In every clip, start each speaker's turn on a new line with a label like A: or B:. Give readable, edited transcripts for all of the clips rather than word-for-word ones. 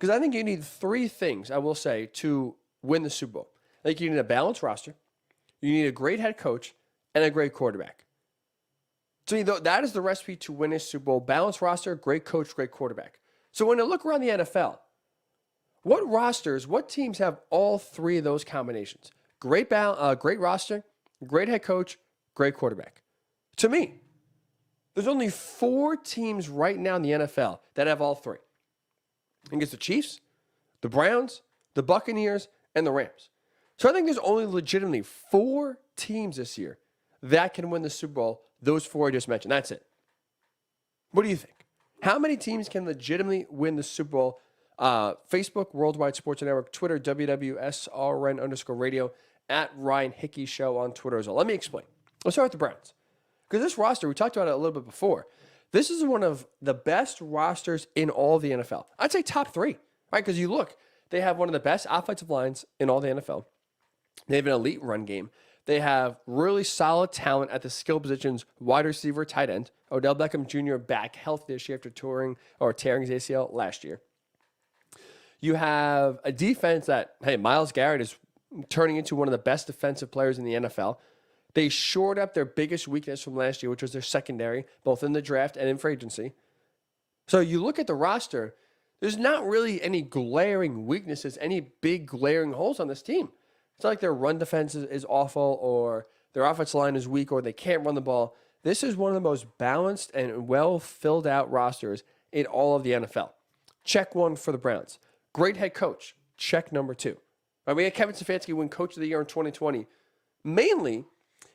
A: Because I think you need three things, I will say, to win the Super Bowl. I think you need a balanced roster, you need a great head coach, and a great quarterback. To me, though, that is the recipe to win a Super Bowl. Balanced roster, great coach, great quarterback. So when I look around the NFL, what teams have all three of those combinations? Great roster, great head coach, great quarterback. To me, there's only 4 teams right now in the NFL that have all three. I think it's the Chiefs, the Browns, the Buccaneers, and the Rams. So I think there's only legitimately 4 teams this year that can win the Super Bowl. Those 4 I just mentioned. That's it. What do you think? How many teams can legitimately win the Super Bowl? Facebook, Worldwide Sports Network, Twitter, WWSRN_radio, at Ryan Hickey Show on Twitter as well. Let me explain. Let's start with the Browns. Because this roster, we talked about it a little bit before. This is one of the best rosters in all of the NFL. I'd say top 3, right? Because you look, they have one of the best offensive lines in all the NFL. They have an elite run game. They have really solid talent at the skill positions, wide receiver, tight end. Odell Beckham Jr. back healthy this year after tearing his ACL last year. You have a defense that, hey, Myles Garrett is turning into one of the best defensive players in the NFL. They shored up their biggest weakness from last year, which was their secondary, both in the draft and in free agency. So you look at the roster, there's not really any glaring weaknesses, any big glaring holes on this team. It's not like their run defense is awful or their offensive line is weak or they can't run the ball. This is one of the most balanced and well filled out rosters in all of the NFL. Check 1 for the Browns. Great head coach. Check number 2. Right, we had Kevin Stefanski win Coach of the Year in 2020, mainly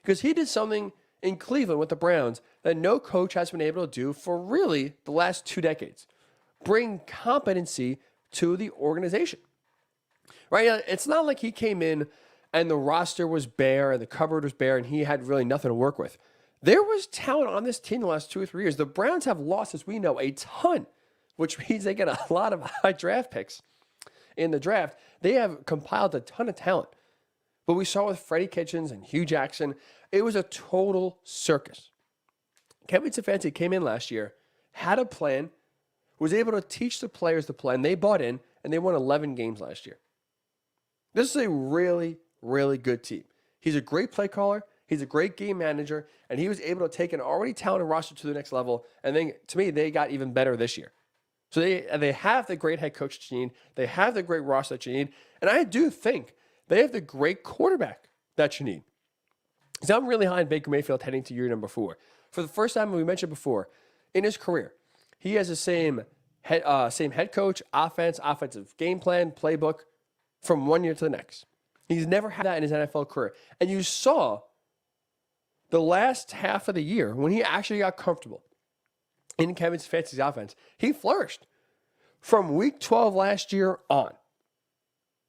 A: because he did something in Cleveland with the Browns that no coach has been able to do for really the last 2 decades. Bring competency to the organization. Right? It's not like he came in and the roster was bare and the cupboard was bare and he had really nothing to work with. There was talent on this team the last 2 or 3 years. The Browns have lost, as we know, a ton, which means they get a lot of high draft picks in the draft. They have compiled a ton of talent. But we saw with Freddie Kitchens and Hugh Jackson, it was a total circus. Kevin Stefanski came in last year, had a plan, was able to teach the players the plan. They bought in, and they won 11 games last year. This is a really, really good team. He's a great play caller. He's a great game manager, and he was able to take an already talented roster to the next level. And then, to me, they got even better this year. So they have the great head coach that you need. They have the great roster that you need. And I do think they have the great quarterback that you need. So I'm really high on Baker Mayfield heading to year number 4. For the first time, we mentioned before, in his career, he has the same head coach, offensive game plan, playbook from one year to the next. He's never had that in his NFL career. And you saw the last half of the year when he actually got comfortable in Kevin Stefanski's offense, he flourished from week 12 last year on.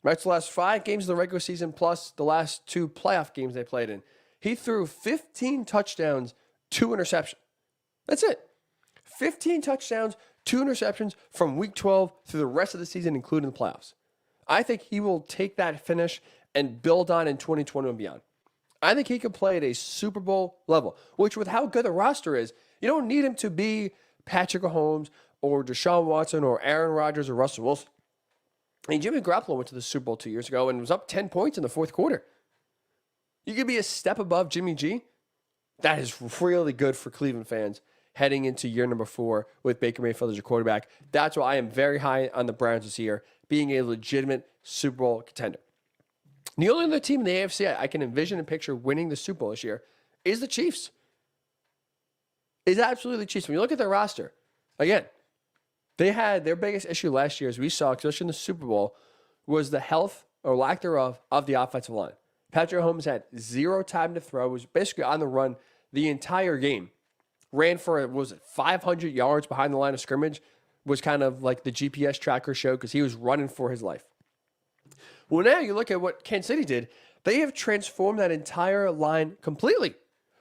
A: Right, so the last 5 games of the regular season plus the last 2 playoff games they played in, he threw 15 touchdowns, 2 interceptions. That's it. 15 touchdowns, 2 interceptions from week 12 through the rest of the season, including the playoffs. I think he will take that finish and build on in 2020 and beyond. I think he can play at a Super Bowl level, which with how good the roster is, you don't need him to be Patrick Mahomes or Deshaun Watson or Aaron Rodgers or Russell Wilson. I mean, Jimmy Garoppolo went to the Super Bowl 2 years ago and was up 10 points in the fourth quarter. You could be a step above Jimmy G. That is really good for Cleveland fans heading into year number 4 with Baker Mayfield as your quarterback. That's why I am very high on the Browns this year, being a legitimate Super Bowl contender. The only other team in the AFC I can envision and picture winning the Super Bowl this year is the Chiefs. Is absolutely the Chiefs. When you look at their roster, again, they had their biggest issue last year, as we saw, especially in the Super Bowl, was the health or lack thereof of the offensive line. Patrick Mahomes had 0 time to throw, was basically on the run the entire game. Ran for, 500 yards behind the line of scrimmage, was kind of like the GPS tracker showed because he was running for his life. Well, now you look at what Kansas City did. They have transformed that entire line completely.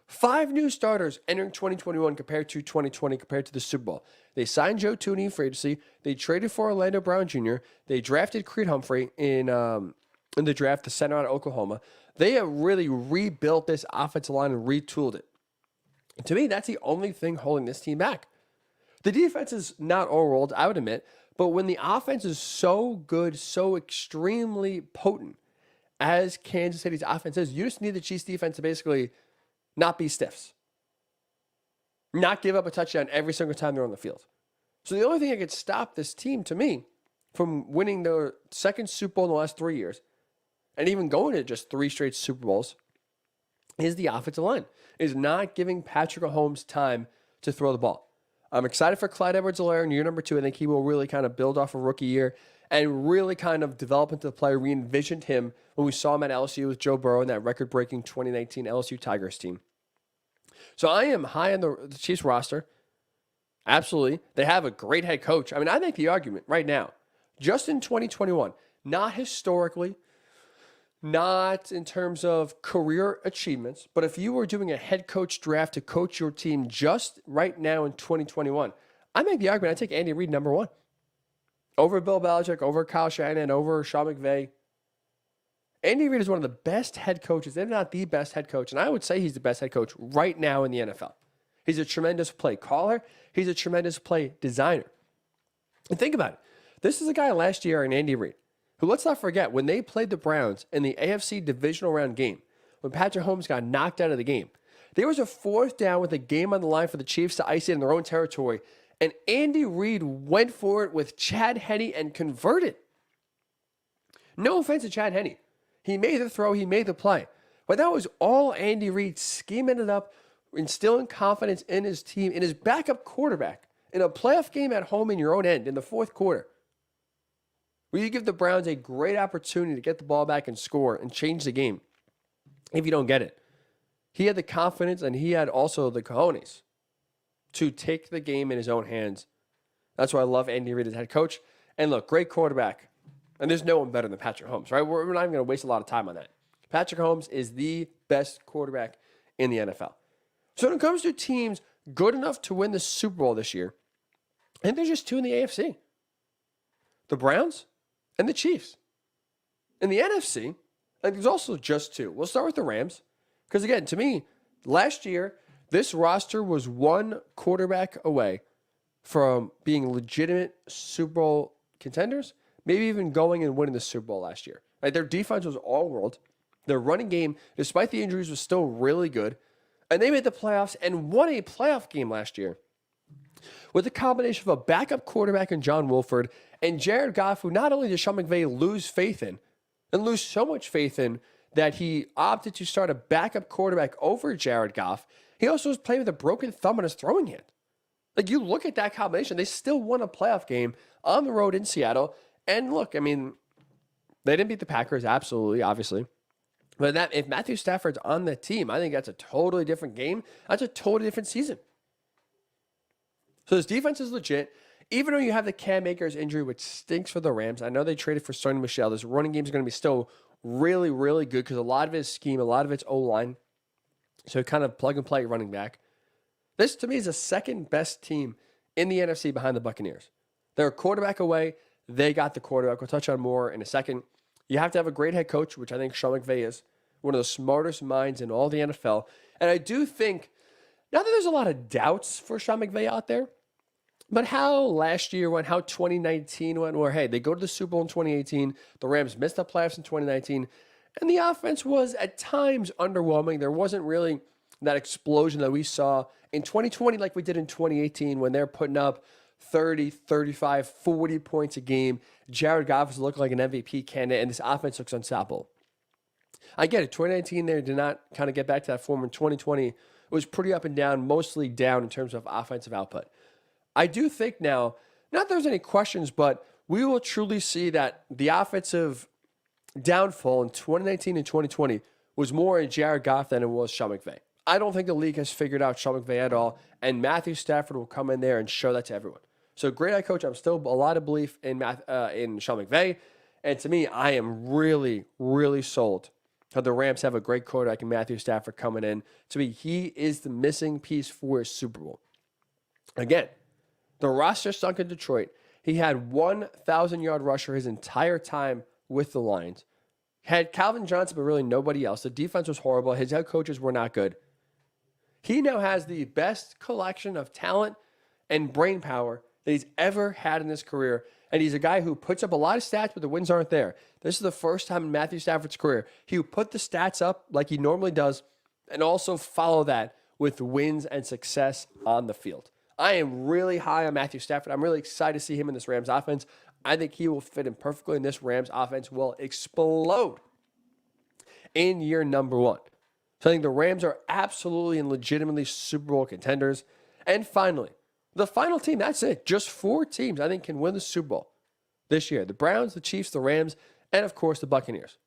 A: 5 new starters entering 2021 compared to 2020, compared to the Super Bowl. They signed Joe Thuney in free agency. They traded for Orlando Brown Jr. They drafted Creed Humphrey in the draft, the center out of Oklahoma. They have really rebuilt this offensive line and retooled it. And to me, that's the only thing holding this team back. The defense is not overall, I would admit, But when the offense is so good, so extremely potent as Kansas City's offense is, you just need the Chiefs defense to basically not be stiffs. Not give up a touchdown every single time they're on the field. So the only thing that could stop this team, to me, from winning their second Super Bowl in the last 3 years, and even going to just 3 straight Super Bowls, is the offensive line. Is not giving Patrick Mahomes time to throw the ball. I'm excited for Clyde Edwards-Helaire in year number 2. I think he will really kind of build off a rookie year and really kind of develop into the player we envisioned him when we saw him at LSU with Joe Burrow in that record-breaking 2019 LSU Tigers team. So I am high on the Chiefs roster. Absolutely. They have a great head coach. I mean, I make the argument right now, just in 2021, not historically, not in terms of career achievements, but if you were doing a head coach draft to coach your team just right now in 2021, I make the argument I take Andy Reid number 1. Over Bill Belichick, over Kyle Shanahan, over Sean McVay. Andy Reid is one of the best head coaches, if not the best head coach, and I would say he's the best head coach right now in the NFL. He's a tremendous play caller. He's a tremendous play designer. And think about it. This is a guy last year in Andy Reid, who, let's not forget, when they played the Browns in the AFC divisional round game, when Patrick Mahomes got knocked out of the game, there was a 4th down with a game on the line for the Chiefs to ice it in their own territory, and Andy Reid went for it with Chad Henne and converted. No offense to Chad Henne. He made the throw, he made the play. But that was all Andy Reid scheming it up, instilling confidence in his team, in his backup quarterback, in a playoff game at home in your own end in the 4th quarter, where you give the Browns a great opportunity to get the ball back and score and change the game if you don't get it. He had the confidence and he had also the cojones to take the game in his own hands. That's why I love Andy Reid as head coach. And look, great quarterback. And there's no one better than Patrick Mahomes, right? We're not even going to waste a lot of time on that. Patrick Mahomes is the best quarterback in the NFL. So when it comes to teams good enough to win the Super Bowl this year, I think there's just 2 in the AFC. The Browns and the Chiefs. In the NFC, I think there's also just 2. We'll start with the Rams. Because again, to me, last year, this roster was 1 quarterback away from being legitimate Super Bowl contenders, maybe even going and winning the Super Bowl last year. Like, their defense was all world. Their running game, despite the injuries, was still really good. And they made the playoffs and won a playoff game last year with a combination of a backup quarterback in John Wolford and Jared Goff, who not only did Sean McVay lose faith in, and lose so much faith in that he opted to start a backup quarterback over Jared Goff, he also was playing with a broken thumb in his throwing hand. Like, you look at that combination, they still won a playoff game on the road in Seattle. And look, I mean, they didn't beat the Packers, absolutely, obviously. But that, if Matthew Stafford's on the team, I think that's a totally different game. That's a totally different season. So this defense is legit. Even though you have the Cam Akers injury, which stinks for the Rams, I know they traded for Sony Michel. This running game is going to be still really, really good because a lot of it is scheme, a lot of it's O-line. So kind of plug and play running back. This, to me, is the second best team in the NFC behind the Buccaneers. They're a quarterback away. They got the quarterback. We'll touch on more in a second. You have to have a great head coach, which I think Sean McVay is. One of the smartest minds in all the NFL. And I do think, not that there's a lot of doubts for Sean McVay out there, but how last year went, how 2019 went, where, hey, they go to the Super Bowl in 2018, the Rams missed the playoffs in 2019, and the offense was at times underwhelming. There wasn't really that explosion that we saw in 2020 like we did in 2018 when they're putting up 30, 35, 40 points a game. Jared Goff is looking like an MVP candidate, and this offense looks unstoppable. I get it. 2019 there did not kind of get back to that form. In 2020, it was pretty up and down, mostly down in terms of offensive output. I do think now, not that there's any questions, but we will truly see that the offensive downfall in 2019 and 2020 was more in Jared Goff than it was Sean McVay. I don't think the league has figured out Sean McVay at all, and Matthew Stafford will come in there and show that to everyone. So great head coach. I'm still a lot of belief in Sean McVay, and to me, I am really, really sold how the Rams have a great quarterback in Matthew Stafford coming in. To me, he is the missing piece for a Super Bowl. Again, the roster stunk in Detroit. He had 1,000-yard rusher his entire time with the Lions. Had Calvin Johnson, but really nobody else. The defense was horrible. His head coaches were not good. He now has the best collection of talent and brain power that he's ever had in his career. And he's a guy who puts up a lot of stats, but the wins aren't there. This is the first time in Matthew Stafford's career he would put the stats up like he normally does and also follow that with wins and success on the field. I am really high on Matthew Stafford. I'm really excited to see him in this Rams offense. I think he will fit in perfectly, and this Rams offense will explode in year number 1. So I think the Rams are absolutely and legitimately Super Bowl contenders. And finally, the final team, that's it. Just 4 teams I think can win the Super Bowl this year. The Browns, the Chiefs, the Rams, and of course the Buccaneers.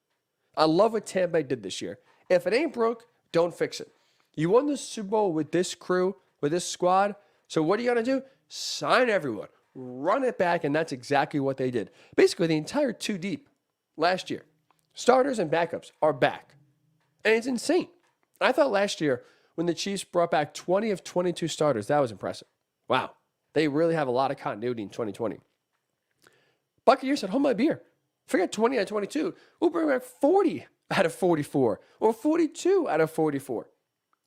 A: I love what Tampa Bay did this year. If it ain't broke, don't fix it. You won the Super Bowl with this crew, with this squad. So what are you going to do? Sign everyone. Run it back, and that's exactly what they did. Basically, the entire 2 deep last year. Starters and backups are back. And it's insane. I thought last year when the Chiefs brought back 20 of 22 starters, that was impressive. Wow. They really have a lot of continuity in 2020. Buccaneers said, hold my beer. Forget 20 out of 22. We'll bring back 40 out of 44 or 42 out of 44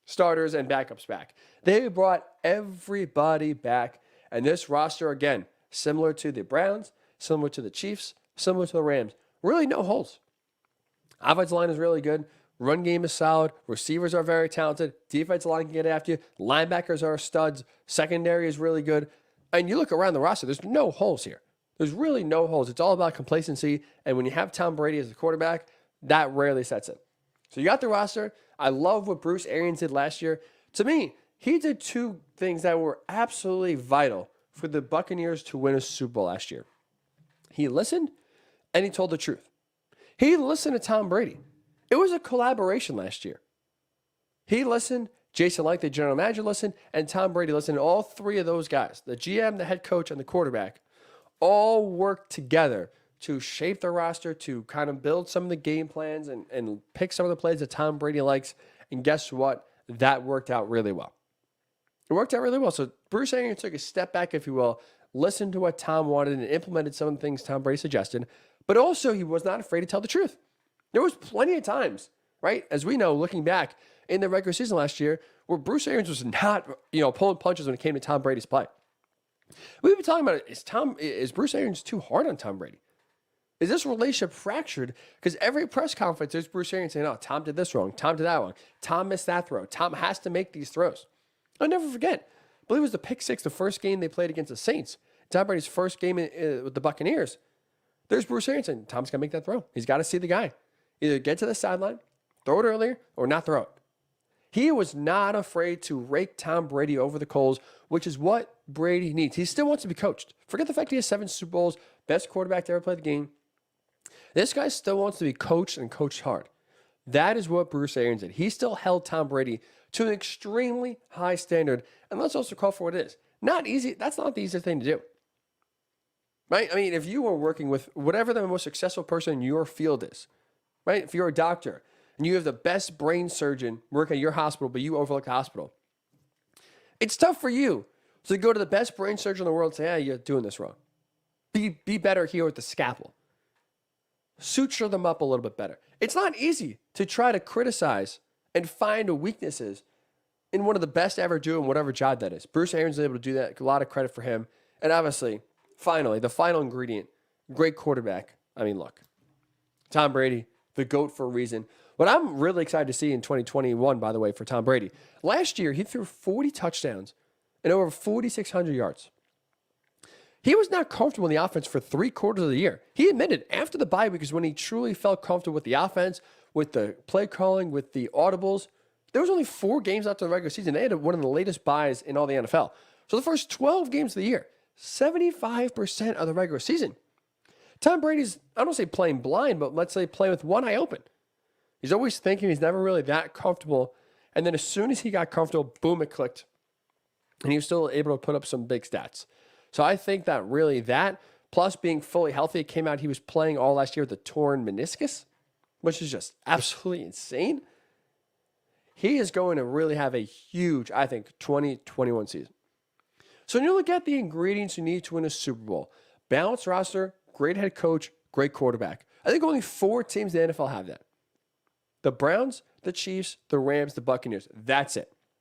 A: starters and backups back. They brought everybody back. And this roster, again, similar to the Browns, similar to the Chiefs, similar to the Rams, really no holes. Offensive line is really good. Run game is solid. Receivers are very talented. Defensive line can get after you. Linebackers are studs. Secondary is really good. And you look around the roster, there's no holes here. There's really no holes. It's all about complacency. And when you have Tom Brady as the quarterback, that rarely sets in. So you got the roster. I love what Bruce Arians did last year. To me, he did 2 things that were absolutely vital for the Buccaneers to win a Super Bowl last year. He listened and he told the truth. He listened to Tom Brady. It was a collaboration last year. He listened, Jason Licht, the general manager, listened, and Tom Brady listened. All 3 of those guys, the GM, the head coach, and the quarterback, all worked together to shape the roster, to kind of build some of the game plans and pick some of the plays that Tom Brady likes. And guess what? That worked out really well. It worked out really well. So Bruce Arians took a step back, if you will, listened to what Tom wanted and implemented some of the things Tom Brady suggested, but also he was not afraid to tell the truth. There was plenty of times, right, as we know, looking back in the regular season last year, where Bruce Arians was not, pulling punches when it came to Tom Brady's play. We've been talking about it. Is Bruce Arians too hard on Tom Brady? Is this relationship fractured? Because every press conference, there's Bruce Arians saying, oh, Tom did this wrong. Tom did that wrong. Tom missed that throw. Tom has to make these throws. I'll never forget. I believe it was the pick 6, the first game they played against the Saints. Tom Brady's first game with the Buccaneers. There's Bruce Arians saying, Tom's got to make that throw. He's got to see the guy. Either get to the sideline, throw it earlier, or not throw it. He was not afraid to rake Tom Brady over the coals, which is what Brady needs. He still wants to be coached. Forget the fact he has 7 Super Bowls, best quarterback to ever play the game. This guy still wants to be coached and coached hard. That is what Bruce Arians did. He still held Tom Brady to an extremely high standard. And let's also call for what it is. Not easy. That's not the easiest thing to do. Right? I mean, if you were working with whatever the most successful person in your field is, right? If you're a doctor and you have the best brain surgeon working at your hospital, but you overlook the hospital, it's tough for you to go to the best brain surgeon in the world and say, hey, you're doing this wrong. Be better here with the scalpel. Suture them up a little bit better. It's not easy to try to criticize and find weaknesses in one of the best ever doing whatever job that is. Bruce Arians was able to do that. A lot of credit for him. And obviously, finally, the final ingredient, great quarterback. I mean, look, Tom Brady, the GOAT for a reason. What I'm really excited to see in 2021, by the way, for Tom Brady, last year he threw 40 touchdowns and over 4,600 yards. He was not comfortable in the offense for 3/4 of the year. He admitted after the bye week is when he truly felt comfortable with the offense, with the play calling, with the audibles. There was only 4 games after the regular season. They had one of the latest buys in all the NFL. So the first 12 games of the year, 75% of the regular season. Tom Brady's, I don't say playing blind, but let's say playing with one eye open. He's always thinking, he's never really that comfortable. And then as soon as he got comfortable, boom, it clicked. And he was still able to put up some big stats. So I think that really that, plus being fully healthy, it came out he was playing all last year with a torn meniscus, which is just absolutely insane. He is going to really have a huge, I think, 2021 season. So when you look at the ingredients you need to win a Super Bowl, balanced roster, great head coach, great quarterback. I think only 4 teams in the NFL have that. The Browns, the Chiefs, the Rams, the Buccaneers. That's it.